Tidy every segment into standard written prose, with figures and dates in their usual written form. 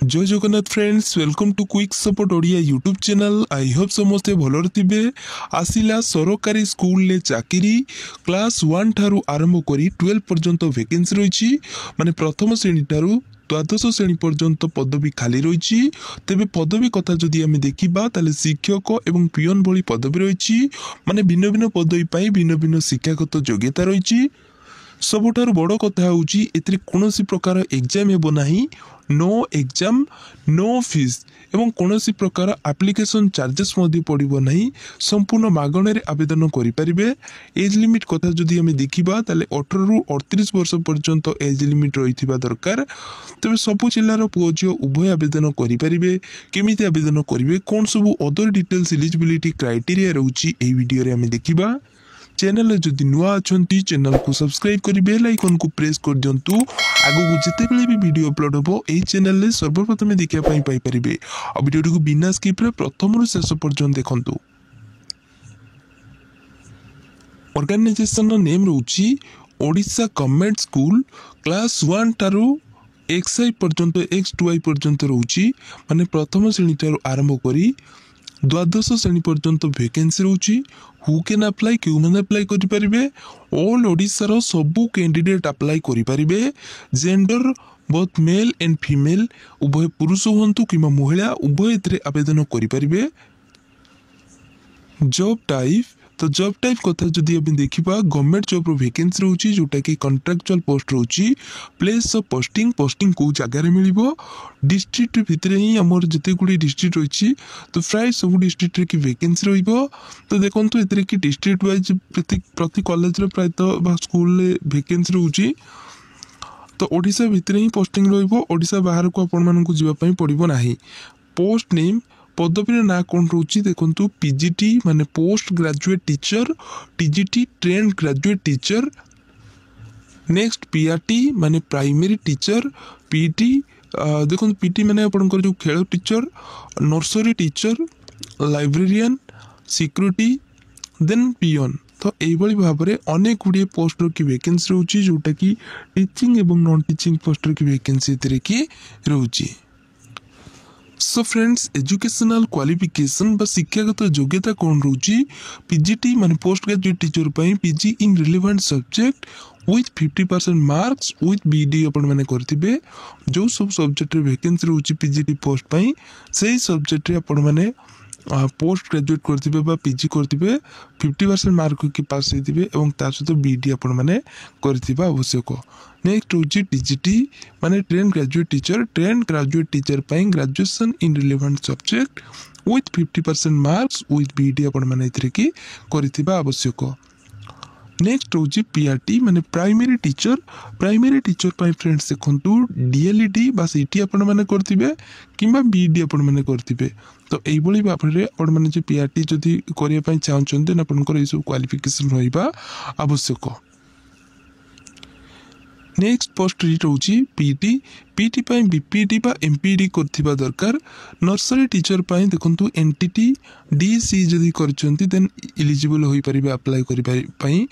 जय Jagannath friends, welcome to quick support Odia YouTube channel. I hope समस्ते भलर थिबे। आसिला सरकारी स्कूल ले चाकरी क्लास 1 ठारू आरंभ करी 12 पर्यंत वैकेंसी रही माने प्रथम श्रेणी ठारू द्वादश श्रेणी पर्यंत पदवी खाली रही। तेबे पदवी कथा जदि आमे देखिबा ताले शिक्षक एवं पियन भली पदवी रही माने भिन्न भिन्न पदवी पाई भिन्न भिन्न शिक्षागत योग्यता रही। सबुठारु बड़ कथा होची एतरे कोनोसी प्रकार एग्जाम हेबो नाही, नो एग्जाम नो फीस एवं कोनोसी प्रकार एप्लिकेशन चार्जेस मध्य पड़िबो नाही। संपूर्ण मागणे आवेदन करि परिबे। एज लिमिट कथा जदि हमें देखिबा ताले 18 रु 38 वर्ष पर्यंत एज लिमिट रहिथिबा दरकार। तबे सबु जिल्लार पुओ झियो उभय आवेदन करि परिबे। केमिति आवेदन करिवे, कोन सबु अदर डिटेल्स एलिजिबिलिटी क्राइटेरिया रहउची एई वीडियो रे हमें देखिबा। चैनल जदि नुआ अछंती चैनल को सब्सक्राइब करी बेल आइकन को प्रेस कर दियंतु। आगो को जते बेले भी वीडियो अपलोड होबो एई चैनल रे सर्वप्रथम देखिया पाई परिबे। आ वीडियो को बिना स्किप रे प्रथम रु शेष पर्यंत देखंतु। ऑर्गेनाइजेशन रो नेम रहउची ओडिशा गवर्नमेंट स्कूल। क्लास 1 टारू XI पर्यंत X2I पर्यंत रहउची माने प्रथम श्रेणी टारू आरंभ करी द्वादश श्रेणी पर्यंत वैकेंसी रहउची। हु कैन अप्लाई, क्यों मैंने अप्लाई करि परिबे। ऑल ओडिशा रो सबु कैंडिडेट अप्लाई करि परिबे। Gender both male and female उभय पुरुष होंतु किमा महिला उभय एतरे आवेदन करि परिबे। जॉब टाइप, तो जॉब टाइप कथा जदि हम देखिबा गवर्नमेंट जॉब रो वैकेंसी रहउची जोटा कि कॉन्ट्रैक्चुअल पोस्ट रहउची। प्लेस ऑफ पोस्टिंग को जगह रे मिलिबो। डिस्ट्रिक्ट भितरे ही हमर जते गुडी डिस्ट्रिक्ट रहिची तो प्राय सब डिस्ट्रिक्ट रे की वैकेंसी रहिबो। तो देखंतु एतरे की डिस्ट्रिक्ट वाइज प्रति कॉलेज रे प्राय तो बा स्कूल ले वैकेंसी रहउची। तो ओडिशा भितरे ही पोस्टिंग रहिबो। ओडिशा बाहर को आपण मानन को जीवा पई पड़िबो नाही। पोस्ट नेम पदवी ना कौन रोची देखंतु पीजीटी माने post graduate teacher, TGT trained graduate teacher. Next PRT माने प्राइमरी टीचर, पीटी देखंतु पीटी माने आपनकर जो खेल teacher, nursery teacher, librarian, security then peon. तो एभली भाबरे अनेक गुड़िए पोस्ट की वैकेंसी रहउची जोटा कि टीचिंग एवं नॉन टीचिंग पोस्ट की वैकेंसी तेरे की रहउची। सो फ्रेंड्स, एजुकेशनल क्वालिफिकेशन बा शिक्षागत योग्यता कौन रोची। पीजीटी माने पोस्ट ग्रेजुएट टीचर पई PG in relevant subject with 50% marks with BEd अपन माने करथिबे। जो सब सब्जेक्ट रे वैकेंसी रोची पीजीटी पोस्ट पई सेही सब्जेक्ट रे अपन माने पोस्ट ग्रेजुएट करथिबे बा पीजी करथिबे। 50% मार्क की पास हेतिबे एवं ता सहित बीडी अपन माने करथिबा आवश्यक। नेक्स्ट होची टीजीटी माने ट्रेन ग्रेजुएट टीचर पई graduation in relevant subject with 50% marks with BEd अपन माने इतरे की करथिबा आवश्यक। नेक्स्ट होची पीआरटी माने प्राइमरी टीचर पई फ्रेंड्स देखंतु डीएलईडी बा सीटी अपन माने करथिबे किबा बीडी अपन माने करथिबे। तो एई बळी बापरे अपन माने जे पीआरटी जदी करिया पई चाहउछन देन आपनकर ए सब क्वालिफिकेशन रहिबा आवश्यक। नेक्स्ट पोस्ट रहउची पीटी पई बीपीडी बा एमपीडी करथिबा दरकार। नर्सरी टीचर पई देखंतु एनटीटी डीसी जदी करचंती देन एलिजिबल होई परिबे अप्लाई करि पई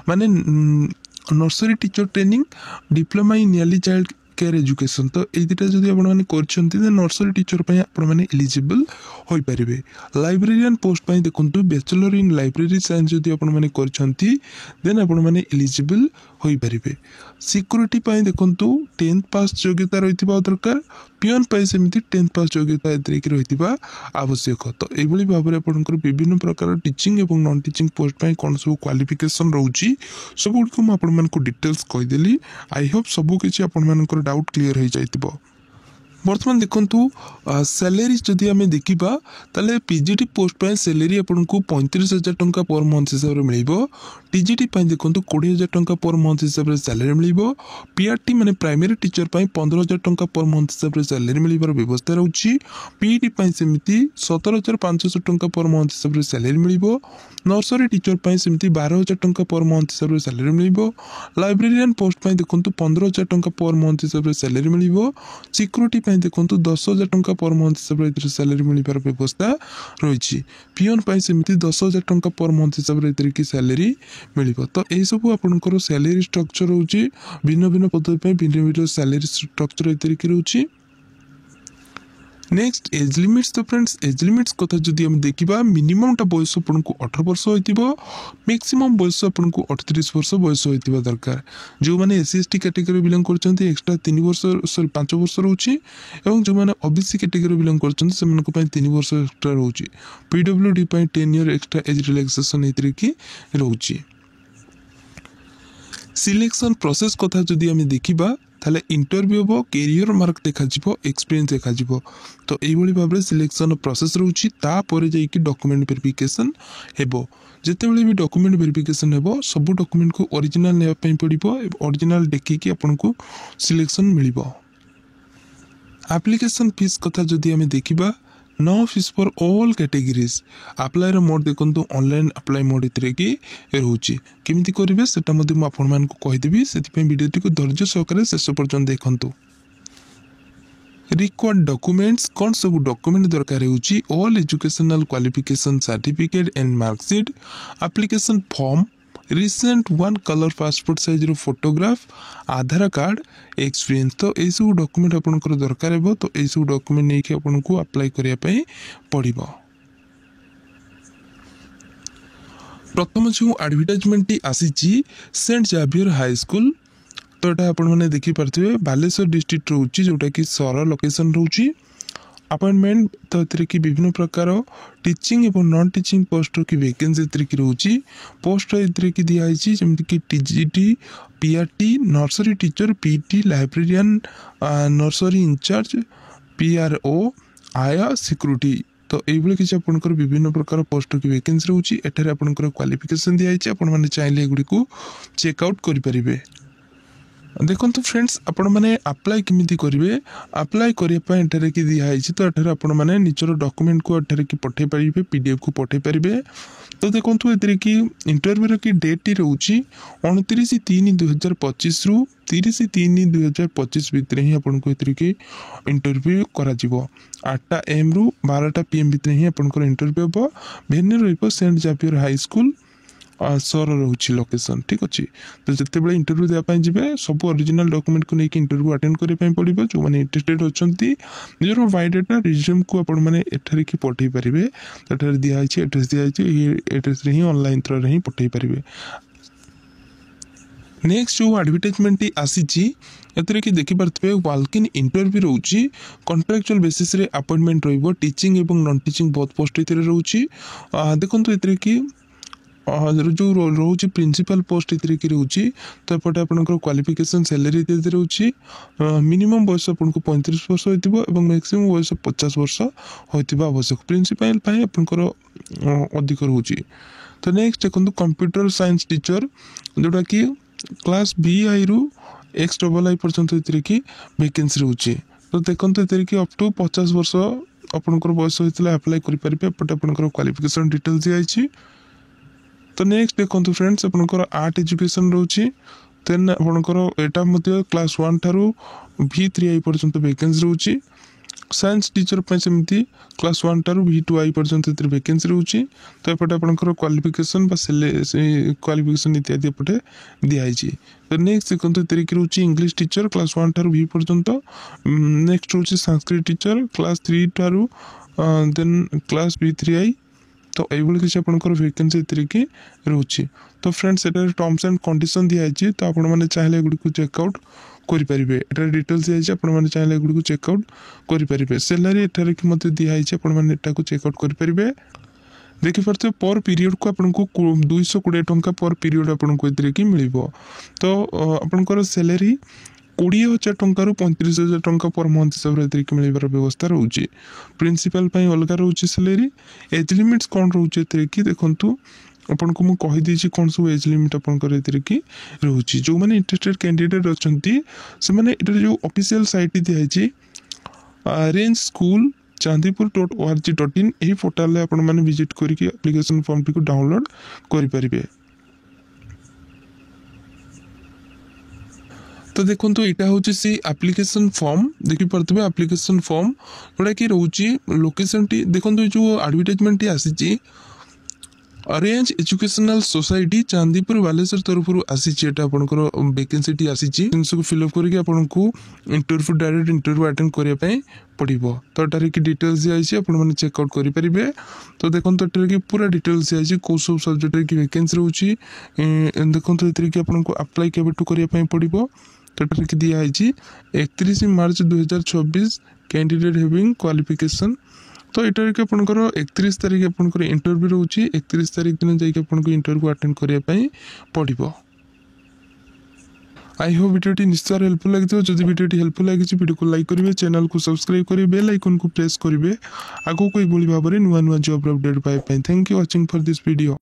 माने nursery teacher training, diploma in early child care education. तो ए दिटा जदी आपण माने करचंती देन नर्सरी टीचर पई आपण माने एलिजिबल होई परिबे। लाइब्रेरियन पोस्ट पई देखंतु बैचलर इन लाइब्रेरी साइंस जदी आपण माने करचंती देन आपण माने एलिजिबल होई परिबे। सिक्यूरिटी पई देखंतु 10th पास योग्यता रहिथिबा दरकार। पियन पई सेमिति 10th पास योग्यता एतरे की रहिथिबा आवश्यक। तो एभली भाबरे आपनकर विभिन्न प्रकार टीचिंग एवं नॉन टीचिंग पोस्ट पई कोन सब क्वालिफिकेशन रहउची सब गुड को आपण मानक डिटेल्स कहि देली। आई होप सब किछि आपण मानकर डाउट क्लियर हो जाइतिबो। बर्तमान देखंतु सैलरी जदि आमे देखिबा ताले पीजीटी पोस्ट पय सैलरी आपन को 35,000 टंका पर मंथ हिसाब रे मिलिबो। टीजीटी पय देखंतु 20,000 टंका पर मंथ हिसाब रे सैलरी मिलिबो। पीआरटी माने प्राइमरी टीचर पय 15,000 टंका पर मंथ हिसाब रे सैलरी मिलिबार व्यवस्था रहउची। पीईटी पय सेमिति 17,500 टंका पर मंथ हिसाब रे सैलरी मिलिबो। नर्सरी टीचर पय सेमिति 12,000 टंका पर मंथ हिसाब रे सैलरी मिलिबो। लाइब्रेरियन पोस्ट पय देखंतु 15,000 टंका पर मंथ हिसाब रे सैलरी मिलिबो। सिक्यूरिटी देखो 10,000 टंका पर मंथ हिसाब से सैलरी मिलबार व्यवस्था रही। पियन सेमती 10,000 टंका पर मंथ हिसाब से सैलरी मिल। तो यही सब आपंकर सैलरी स्ट्रक्चर रोचे भिन्न भिन्न पदवी भिन्न भिन्न सैलरी स्ट्रक्चर एतरिक रोचे। Next as limits. तो फ्रेंड्स एज लिमिट्स कथा जदि हम देखा मिनिममटा बयस आपको 18 वर्ष हो मैक्सिमम बयस आपको 38 वर्ष बयस होता दरकार। जो मैंने SC/ST कैटेगरी बिलोंग कर एक्सट्रा 3 वर्ष 5 वर्ष रोचे और जो मैंने OBC कैटेगरी बिलोंग कर 3 वर्ष एक्सट्रा रोचे। PWD 10 year extra age relaxation एतरिक रोचे। सिलेक्शन प्रोसेस कथा जदि आम देखा ताले इंटरव्यू हम कैरियर मार्क देखा एक्सपीरियंस देखा। तो यही भाव में सिलेक्शन प्रोसेस रोची तापर जाइए डॉक्यूमेंट वेरिफिकेशन हेबो। जितेबाला भी डॉक्यूमेंट वेरिफिकेशन हेबो सब डॉक्यूमेंट को ओरिजिनल नेबा पड़ो ओरिजिनल देखिकी आपको सिलेक्शन मिलिबो। एप्लिकेशन फीस कथा जदि आम देखा no fees for all categories. Apply mode देखो ऑनलाइन अप्लाई मोड एतरिक रोचे केमिति करेंगे सेटा आपको कहीदेवी से वीडियो को धैर्य सहकारे शेष पर्यंत देखंतु। रिक्वायर्ड डॉक्यूमेंट्स कौन सब डॉक्यूमेंट दरकार होची all educational qualification certificate and marksheet application form recent 1 colour passport size रो फोटोग्राफ आधार कार्ड एक्सपीरियंस। तो यही सब डॉक्यूमेंट आपनकर दरकार है। तो यही सब डॉक्यूमेंट नहीं कि आपको अप्लाई करिया पई पड़िबो। प्रथम जो एडवर्टाइजमेंट आसी सेंट जावियर हाई स्कूल। तो यहाँ आपने देखिपे बालेश्वर डिस्ट्रिक्ट रोचे जोटा कि सर लोकेशन रोचे। अपॉइंटमेंट तो ये विभिन्न प्रकार टीचिंग और नॉन टीचिंग पोस्ट की वैकेंसी एतरिक रोची। पोस्ट एतरिक दिखाई जमीक TGT PRT nursery teacher PT librarian nursery in-charge PRO आया सिक्यूरिटी। तो ये किसी आपंकर विभिन्न प्रकार पोस्ट की वैकेंसी रोची। एठार आपंकर क्वालिफिकेशन दिखाई आपने चाहिए एगुड़ी को चेकआउट करेंगे। देखो फ्रेंड्स आपण मैंने अप्लाई केमिति करेंगे अप्लाई करने की दिखाई। तो ये आपण मैंने निजर डॉक्यूमेंट को कि पठे पारे PDF को पठे पारे। तो देखो ये कि इंटरव्यू की डेट रोची 29/3/2025 रु 30/3/2025 भितर ही आपको ये इंटरव्यू करा 8टा AM रु 12टा PM भितर ही आपंकर इंटरव्यू हम। भेन्यू रही सेंट जावियर हाई स्कूल सर रोची लोकेशन। ठीक अच्छे। तो जितेबाला इंटरव्यू देवाई जी सब ओरिजिनल डॉक्यूमेंट को लेकिन इंटरव्यू अटेंड करने पड़ो। जो मैंने इंटरेस्टेड अच्छा निजर बायोडाटा रिज्यूम को आपठी पठे पारे। तो दिखाई एड्रेस दिखाई एड्रेस ही ऑनलाइन थ्रो ही पठे पारे। नेक्स्ट जो एडवर्टाइजमेंट आसी देखिपे वाल्क इन इंटरव्यू रोची कॉन्ट्रैक्चुअल बेसिस रे अपॉइंटमेंट रहिबो टीचिंग एवं नॉन टीचिंग बहुत पोस्ट एतरे रोची। देखो ये कि जो रोचे प्रिंसिपल पोस्ट एतरिक रोची। तो एपटे आपंकर क्वालिफिकेशन सैलरी रोची मिनिमम बयस आपको 35 वर्ष हो मैक्सिमम बयस 50 वर्ष होता आवश्यक। प्रिंसिपल आपंकर अधिक रोची। तो नेक्स्ट देखो कंप्यूटर साइंस टीचर जोटा कि क्लास BI रु XII पर्यंत एतरिक वैकेंसी रोची। तो देखो ये अप टू 50 वर्ष आपंकर बयस होता अप्लाई करेंगे। एपटे आपंकर क्वालिफिकेशन डिटेल्स दिखाई। तो नेक्स्ट देखो फ्रेंड्स आपंकर आर्ट एजुकेशन रोची। देन आपंकर यहाँ क्लास 1 ठारू V3I पर्यंत वैकेंसी रोची। साइंस टीचर सेमती क्लास 1 ठारू V2I पर्यंत वैकेंसी रोची। तो एपटे आपंकर क्वालिफिकेशन क्वालिफिकेशन इत्यादि एपटे दिखाई। तो नेक्स्ट देखो तरीके रोची इंग्लिश टीचर क्लास 1 ठारू V पर्यंत। नेक्स्ट रोची संस्कृत टीचर क्लास 3 ठारू देन क्लास V3I। तो ये किसी आपंकर वैकेंसी तरीके रोची। तो फ्रेंड्स ये टर्म्स एंड कंडीशन दिखाई। तो आपने चाहिए एगुड़ी को चेकआउट करेंगे। एटार डिटेल्स दिखाई आपने चाहिए एगुड़ी को चेकआउट करेंगे। सैलरी एठार कि दिखाई आपको चेकआउट करेंगे। देखिपे पर पीरियड को आपको 220 टंका पर पीरियड आपको मिल। तो आपंकर सैलरी 20,000 टंका 35,000 टंका पर मंथ हिसाब से मिलबार व्यवस्था रोचे। प्रिंसिपल अलग रोचे सैलरी। एज लिमिट्स कौन रोचे देखो आपको मुझे कहीदे कौन सब एज लिमिट आपंकर रोचे। जो मैंने इंटरेस्टेड कैंडिडेट अच्छा से जो ऑफिशियल साइट दिखाई रेंज स्कूल chandipur.org.in यही पोर्टाल आपने विजिट करके एप्लिकेशन फॉर्म टी डाउनलोड करेंगे। तो देखो यहाँ हूँ से एप्लिकेशन फॉर्म देखिपे एप्लिकेशन फॉर्म जोटा कि रोचे लोकेशन टी देखो जो एडवर्टाइजमेंट आसी arrange educational society Chandipur Baleshwar तरफ आसी आपंकर वैकेंसी टी आसी जिनस को फिलअप करके आपको इंटरव्यू डायरेक्ट इंटरव्यू अटेंड करने पड़ो तो एटार कि डिटेल्स दिखाई आपने चेकआउट करेंगे तो देखो एटार कि पूरा डिटेल्स दिखाई कौ सब सब्जेक्ट की वैकेंसी रोचे देखो ये आपको अप्लाई केबेठू करने पड़ो तो एटार कि दिखाई 31 मार्च 2024 कैंडिडेट हैविंग क्वालिफिकेशन तो यहाँ कि आपंकर 31 तारीख आपंकर इंटरव्यू रोचे 31 तारीख दिन जाकि इंटरव्यू अटेंड करने पड़ो। आई होप वीडियो निश्चय हेल्पफुल लगी जब वीडियो हेल्पफुल लगी वीडियो को लाइक करेंगे चैनल को सब्सक्राइब करेंगे बेल आइकन को प्रेस करेंगे आगो कोई भाव में नुआ नुआ job update pipe thank you watching for this video.